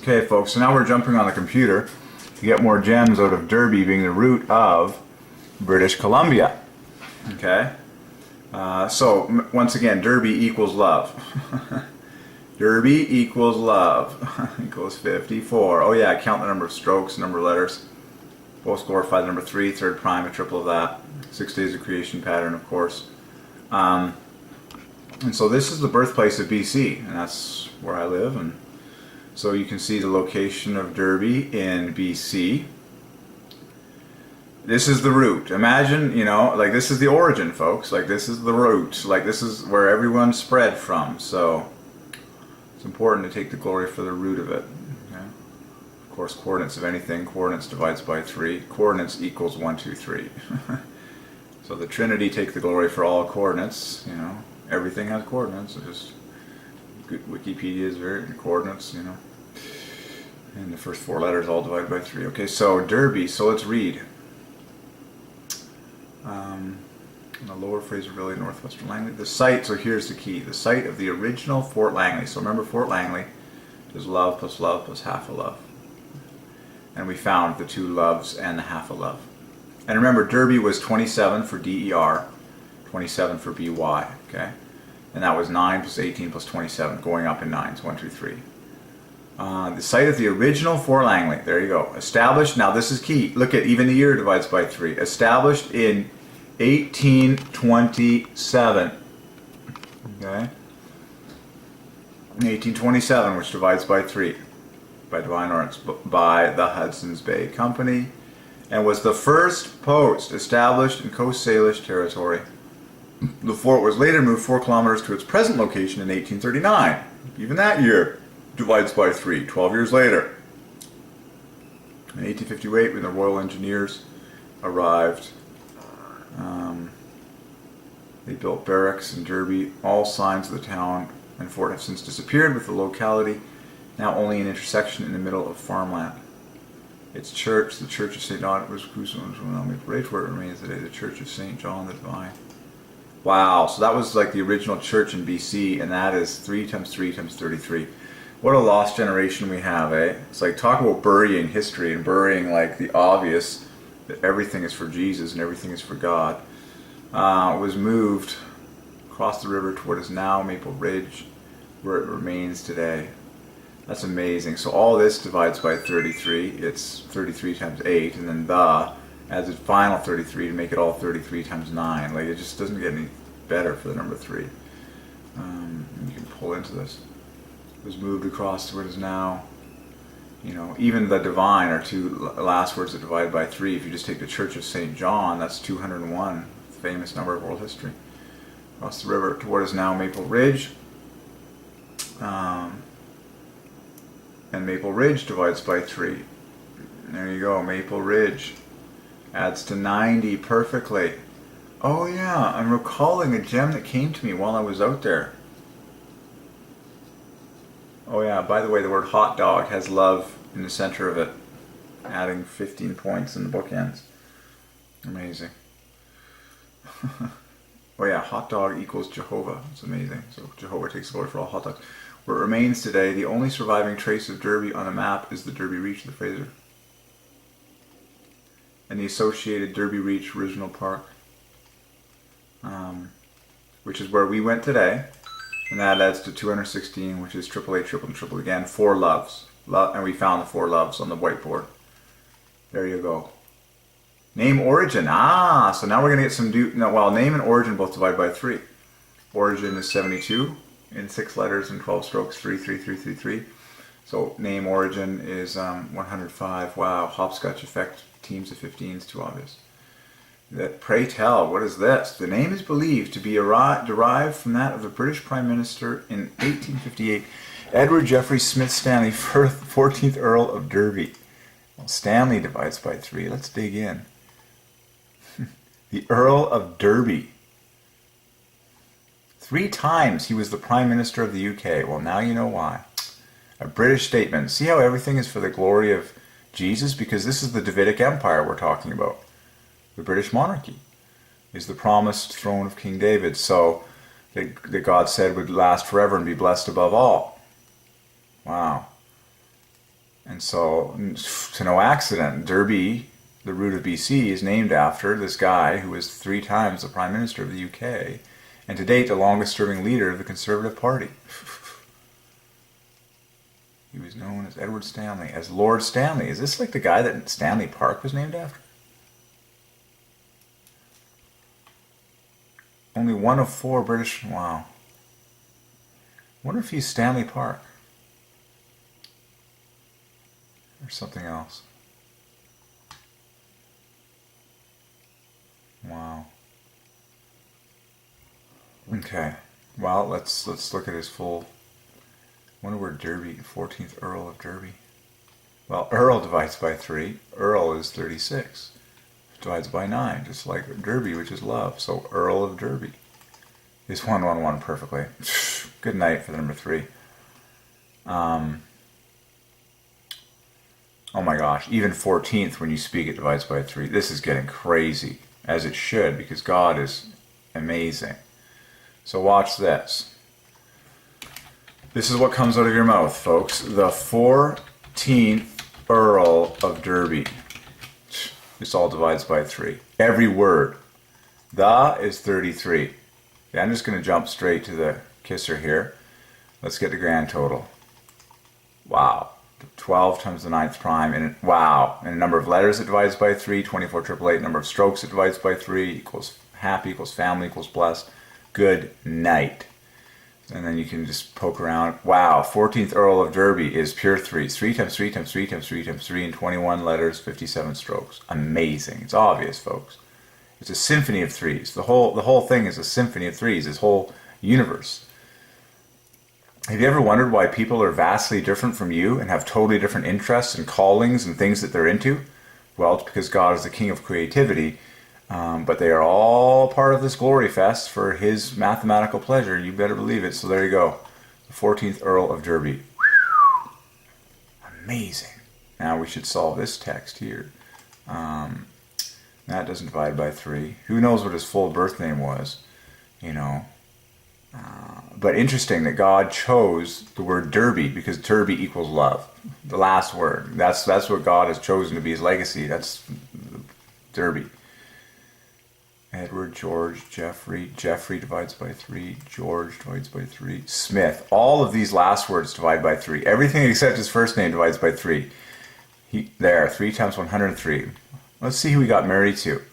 Okay, folks, so now we're jumping on the computer to get more gems out of Derby being the root of British Columbia. Okay? So, once again, Derby equals love. Derby equals love equals 54. Oh yeah, count the number of strokes, number of letters. Both glorify the number 3, third prime, a triple of that. 6 days of creation pattern, of course. And so this is the birthplace of BC, and that's where I live. And so you can see the location of Derby in BC. This is the root. Imagine, you know, like this is the origin, folks. Like this is the root. Like this is where everyone spread from. So it's important to take the glory for the root of it. Okay? Of course, coordinates of anything, coordinates divides by 3. Coordinates equals 1, 2, 3. So the Trinity take the glory for all coordinates. You know, everything has coordinates. It's just Wikipedia is very coordinates. You know, and the first 4 letters all divided by 3. Okay, so Derby. So let's read. In the lower Fraser-Valley, northwestern Langley. The site, so here's the key, the site of the original Fort Langley. So remember Fort Langley is love plus half a love. And we found the 2 loves and the half a love. And remember, Derby was 27 for DER, 27 for BY, okay? And that was 9 plus 18 plus 27, going up in 9s, 1, 2, 3. The site of the original Fort Langley, there you go. Established, now this is key, look at even the year divides by 3. Established in 1827, okay? In 1827, which divides by 3, by Divine Ordinance, by the Hudson's Bay Company, and was the first post established in Coast Salish territory. The fort was later moved 4 kilometers to its present location in 1839. Even that year divides by 3, 12 years later. In 1858, when the Royal Engineers arrived, they built barracks in Derby. All signs of the town and fort have since disappeared, with the locality now only an intersection in the middle of farmland. Its church, the Church of St. John, was crucified right where it remains today, the Church of St. John the Divine. Wow, so that was like the original church in BC, and that is 3 times 3 times 33. What a lost generation we have, eh? It's like, talk about burying history and burying like the obvious, that everything is for Jesus and everything is for God. Was moved across the river to what is now Maple Ridge, where it remains today. That's amazing. So all this divides by 33. It's 33 times 8, and then the adds a final 33 to make it all 33 times 9. Like, it just doesn't get any better for the number 3. You can pull into this. It was moved across to what is now, you know, even the divine are 2 last words that divide by 3. If you just take the Church of St. John, that's 201, famous number of world history. Across the river to what is now Maple Ridge. And Maple Ridge divides by 3. There you go, Maple Ridge. Adds to 90 perfectly. Oh yeah, I'm recalling a gem that came to me while I was out there. Oh yeah, by the way, the word hot dog has love in the center of it, adding 15 points in the bookends. Amazing. Oh yeah, hot dog equals Jehovah. It's amazing. So Jehovah takes the glory for all hot dogs. Where it remains today, the only surviving trace of Derby on a map is the Derby Reach of the Fraser. And the associated Derby Reach Original Park, which is where we went today. And that adds to 216, which is triple A, triple and triple again. 4 loves. And we found the 4 loves on the whiteboard. There you go. Name origin. Ah, so now we're going to get some name and origin both divide by 3. Origin is 72 in 6 letters and 12 strokes, 3, 3, 3, 3, 3. So name origin is 105. Wow, hopscotch effect, teams of 15s, too obvious. That, pray tell, what is this? The name is believed to be derived from that of the British Prime Minister in 1858, Edward Geoffrey Smith Stanley, 14th Earl of Derby. Well, Stanley divides by 3. Let's dig in. The Earl of Derby. 3 times he was the Prime Minister of the UK. Well, now you know why. A British statement. See how everything is for the glory of Jesus? Because this is the Davidic Empire we're talking about. The British monarchy is the promised throne of King David. So that God said would last forever and be blessed above all. Wow. And so, to no accident, Derby, the root of BC, is named after this guy who was 3 times the Prime Minister of the UK, and to date the longest serving leader of the Conservative Party. He was known as Edward Stanley, as Lord Stanley. Is this like the guy that Stanley Park was named after? Only 1 of 4 British... Wow. Wonder if he's Stanley Park. Or something else. Wow. Okay. Well, let's look at his full... Wonder where Derby, 14th Earl of Derby. Well, Earl divides by 3. Earl is 36. Divides by 9, just like Derby, which is love. So Earl of Derby is 111 perfectly. Good night for the number 3. Oh my gosh, even 14th when you speak it divides by 3. This is getting crazy, as it should, because God is amazing. So watch this. This is what comes out of your mouth, folks. The 14th Earl of Derby. This all divides by 3. Every word. The is 33. Okay, I'm just going to jump straight to the kisser here. Let's get the grand total. Wow. 12 times the 9th prime. And wow. And the number of letters it divides by 3. 24 888. Number of strokes it divides by 3. Equals happy, equals family, equals blessed. Good night. And then you can just poke around. Wow, 14th Earl of Derby is pure 3s. 3 times 3 times 3 times 3 times 3 and 21 letters, 57 strokes. Amazing. It's obvious, folks. It's a symphony of 3s. The whole thing is a symphony of 3s, this whole universe. Have you ever wondered why people are vastly different from you and have totally different interests and callings and things that they're into? Well, it's because God is the king of creativity. But they are all part of this glory fest for his mathematical pleasure. You better believe it. So there you go. The 14th Earl of Derby. Amazing. Now we should solve this text here. That doesn't divide by 3. Who knows what his full birth name was? You know. But interesting that God chose the word Derby because Derby equals love. The last word. That's what God has chosen to be his legacy. That's Derby. Edward, George, Jeffrey. Jeffrey divides by 3. George divides by 3. Smith. All of these last words divide by 3. Everything except his first name divides by 3. There, 3 times 103. Let's see who he got married to.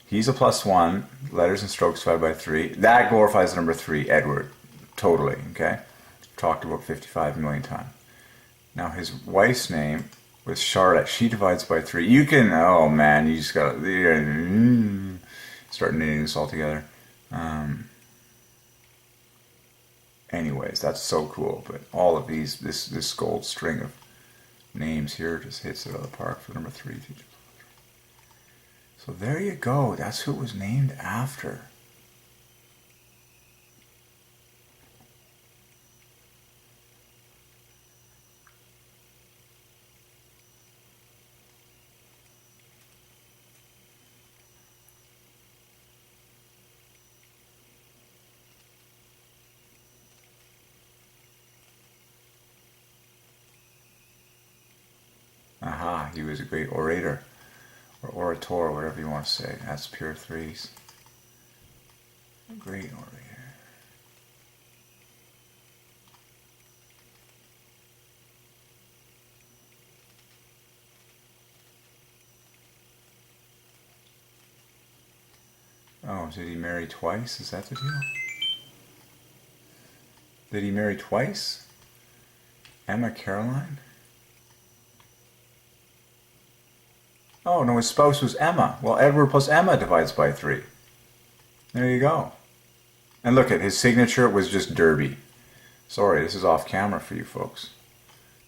He's a +1. Letters and strokes divide by 3. That glorifies the number 3, Edward. Totally, okay? Talked about 55 million times. Now his wife's name was Charlotte. She divides by 3. You can, oh man, you just gotta... Start knitting this all together. Anyways, that's so cool. But all of these, this gold string of names here just hits it out of the park for number 3. So there you go. That's who it was named after. Aha, he was a great orator, or orator, whatever you want to say. That's pure 3s. A great orator. Oh, did he marry twice? Is that the deal? Did he marry twice? Emma Caroline? Oh, no, his spouse was Emma. Well, Edward plus Emma divides by 3. There you go. And look at his signature was just Derby. Sorry, this is off camera for you folks.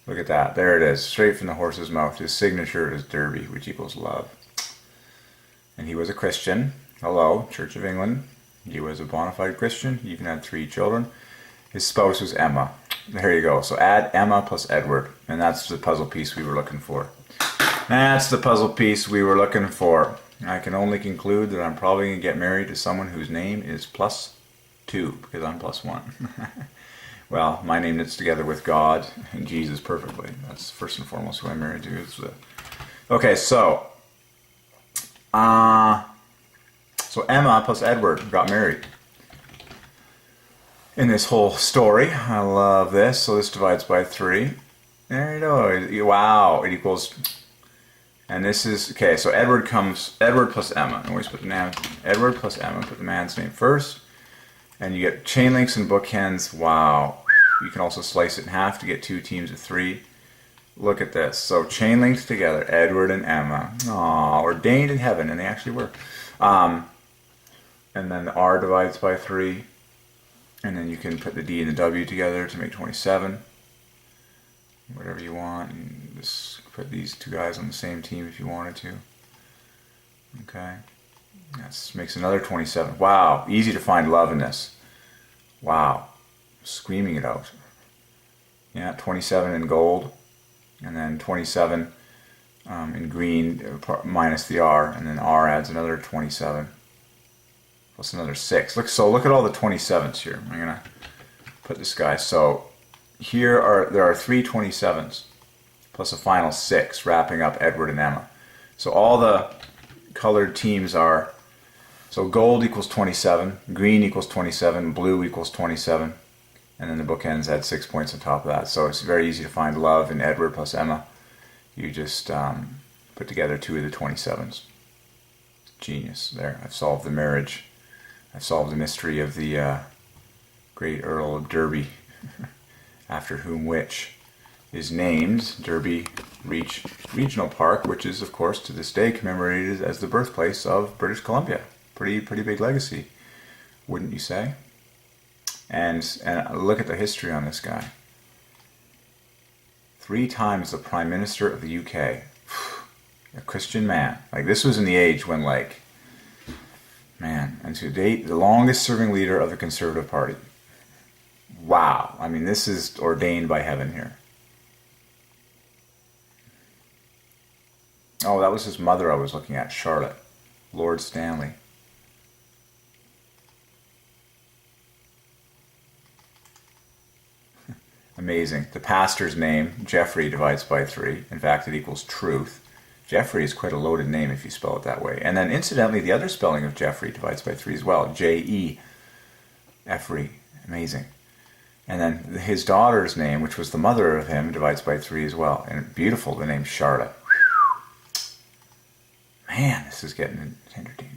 Look at that. There it is. Straight from the horse's mouth. His signature is Derby, which equals love. And he was a Christian. Hello, Church of England. He was a bona fide Christian. He even had 3 children. His spouse was Emma. There you go. So add Emma plus Edward. And that's the puzzle piece we were looking for. That's the puzzle piece we were looking for. I can only conclude that I'm probably going to get married to someone whose name is +2, because I'm +1. Well, my name knits together with God and Jesus perfectly. That's first and foremost who I'm married to. Okay, so Emma plus Edward got married in this whole story. I love this. So this divides by 3. There you go. Wow, it equals. And this is okay. So Edward plus Emma. Always put the name Edward plus Emma. Put the man's name first, and you get chain links and bookends. Wow. You can also slice it in half to get 2 teams of 3. Look at this. So chain linked together, Edward and Emma. Aw, ordained in heaven, and they actually were. And then the R divides by 3. And then you can put the D and the W together to make 27. Whatever you want. And just put these 2 guys on the same team if you wanted to. Okay. That makes another 27. Wow. Easy to find love in this. Wow. Screaming it out. Yeah, 27 in gold. And then 27 in green minus the R. And then R adds another 27. Plus another 6. Look at all the 27s here. I'm going to put this guy. So there are 3 27s. Plus a final 6 wrapping up Edward and Emma. So all the colored teams are, so gold equals 27, green equals 27, blue equals 27, and then the bookends add 6 points on top of that. So it's very easy to find love in Edward plus Emma. You just put together 2 of the 27s. Genius. There, I've solved the marriage. I've solved the mystery of the great Earl of Derby, after whom which is named Derby Regional Park, which is, of course, to this day commemorated as the birthplace of British Columbia. Pretty big legacy, wouldn't you say? And look at the history on this guy. 3 times the Prime Minister of the UK. A Christian man. Like, this was in the age when, like, man, and to date, the longest serving leader of the Conservative Party. Wow. I mean, this is ordained by heaven here. Oh, that was his mother I was looking at, Charlotte. Lord Stanley. Amazing. The pastor's name, Jeffrey, divides by 3. In fact, it equals truth. Jeffrey is quite a loaded name if you spell it that way. And then, incidentally, the other spelling of Jeffrey divides by 3 as well. J-E. Effrey. Amazing. And then his daughter's name, which was the mother of him, divides by 3 as well. And beautiful, the name Charlotte. Man, this is getting entertaining.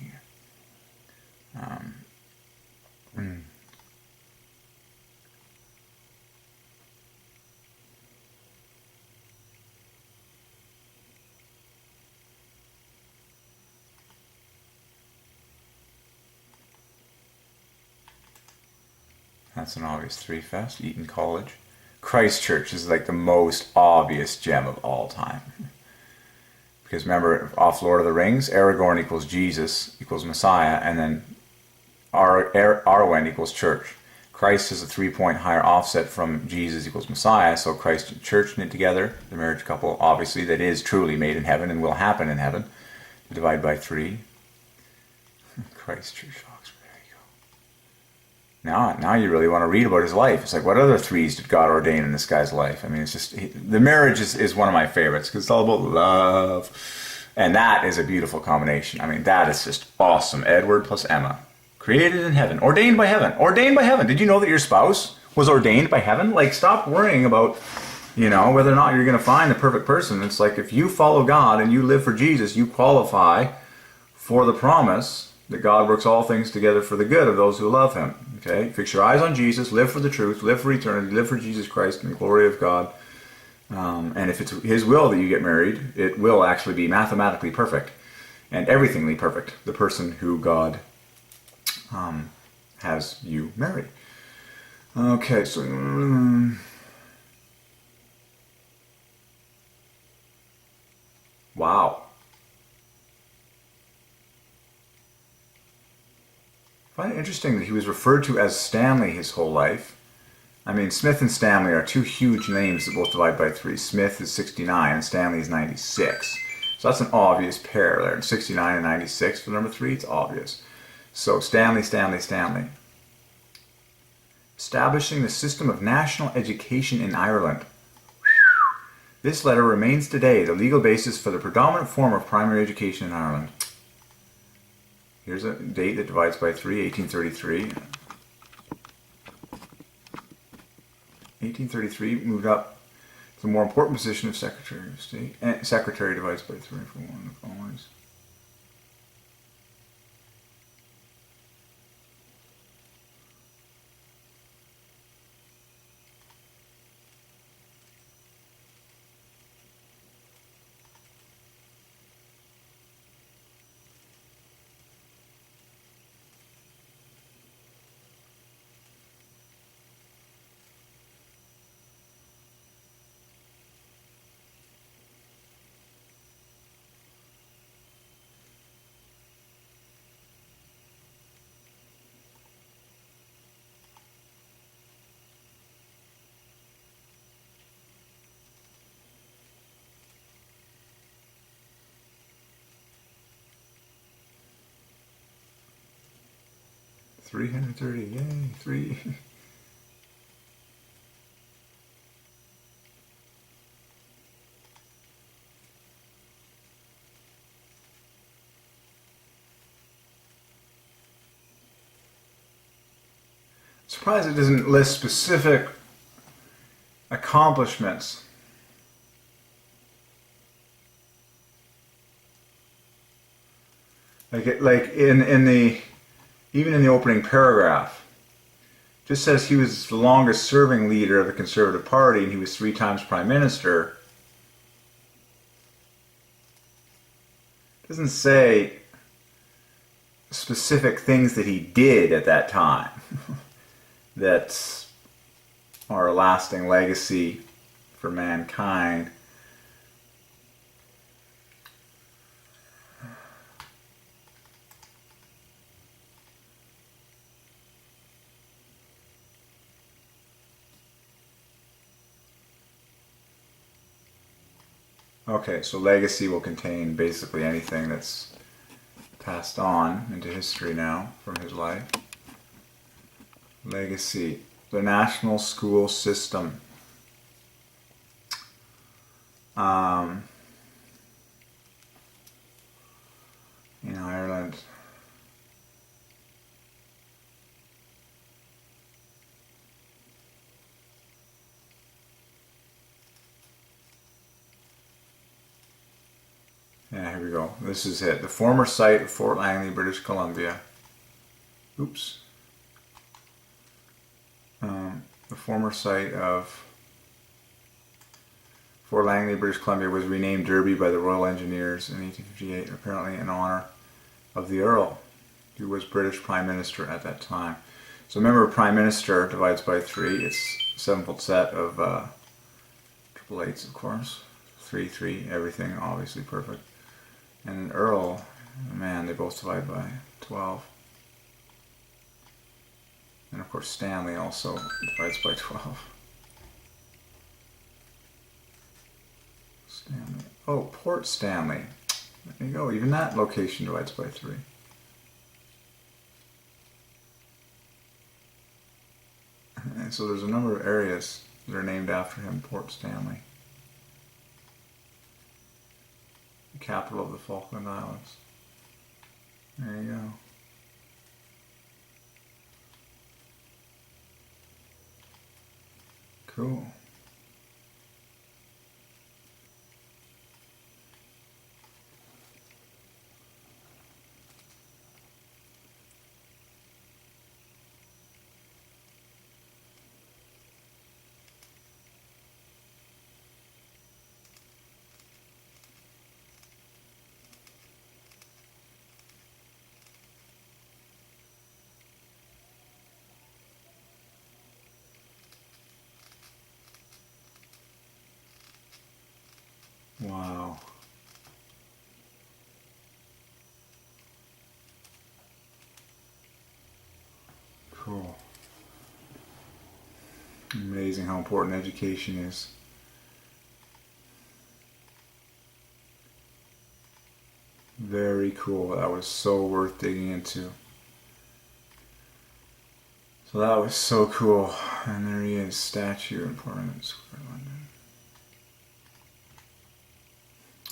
That's an obvious 3 fest. Eton College. Christ Church is like the most obvious gem of all time. Because remember, off Lord of the Rings, Aragorn equals Jesus equals Messiah, and then Arwen equals church. Christ is a 3-point higher offset from Jesus equals Messiah, so Christ and church knit together, the marriage couple, obviously, that is truly made in heaven and will happen in heaven. Divide by 3. Christ Church, Oxford, there you go. Now you really want to read about his life. It's like, what other 3s did God ordain in this guy's life? I mean, it's just, the marriage is one of my favorites, because it's all about love. And that is a beautiful combination. I mean, that is just awesome. Edward plus Emma. Created in heaven. Ordained by heaven. Ordained by heaven. Did you know that your spouse was ordained by heaven? Like, stop worrying about, whether or not you're going to find the perfect person. It's like, if you follow God and you live for Jesus, you qualify for the promise that God works all things together for the good of those who love him. Okay? Fix your eyes on Jesus, live for the truth, live for eternity, live for Jesus Christ and the glory of God. And if it's his will that you get married, it will actually be mathematically perfect and everythingly perfect. The person who God has you marry. Okay, so wow. I find it interesting that he was referred to as Stanley his whole life. I mean, Smith and Stanley are 2 huge names that both divide by 3. Smith is 69 and Stanley is 96. So that's an obvious pair there. 69 and 96 for number 3, it's obvious. So Stanley, Stanley, Stanley. establishing the system of national education in Ireland. This letter remains today the legal basis for the predominant form of primary education in Ireland. Here's a date that divides by 3, 1833. 1833 moved up to the more important position of Secretary of State. Secretary divides by 3 for one of always. $330, yay, 3. Surprised it doesn't list specific accomplishments. Like in the even in the opening paragraph, just says he was the longest serving leader of the Conservative Party and he was 3 times Prime Minister. Doesn't say specific things that he did at that time that are a lasting legacy for mankind. Okay, so legacy will contain basically anything that's passed on into history now from his life. Legacy, the national school system. In Ireland. Yeah, here we go. This is it. The former site of Fort Langley, British Columbia. Oops. The former site of Fort Langley, British Columbia was renamed Derby by the Royal Engineers in 1858, apparently in honor of the Earl, who was British Prime Minister at that time. So remember, Prime Minister divides by 3. It's a 7-fold set of triple eights, of course. 3, 3, everything, obviously perfect. And an Earl, man, they both divide by 12. And of course Stanley also divides by 12. Stanley. Oh, Port Stanley. There you go, even that location divides by 3. And so there's a number of areas that are named after him, Port Stanley. The capital of the Falkland Islands. There you go. Cool. Wow. Cool. Amazing how important education is. Very cool. That was so worth digging into. So that was so cool. And there he is, statue in Parliament Square, London.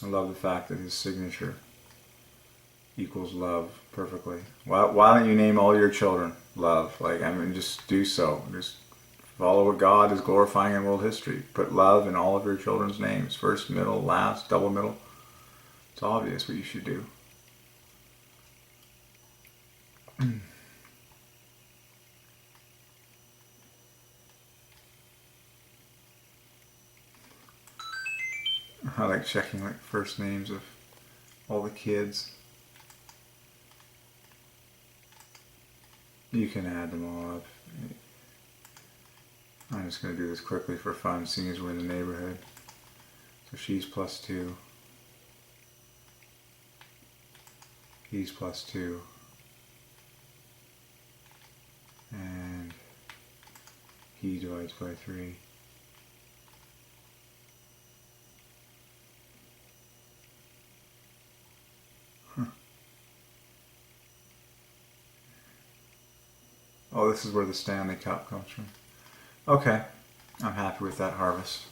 I love the fact that his signature equals love perfectly. Why don't you name all your children love? Like, I mean, just do so. Just follow what God is glorifying in world history. Put love in all of your children's names. First, middle, last, double middle. It's obvious what you should do. I like checking like first names of all the kids. You can add them all up. I'm just going to do this quickly for fun, seeing as we're in the neighborhood. So she's +2. He's +2. And he divides by 3. Oh, this is where the Stanley Cup comes from. Okay, I'm happy with that harvest.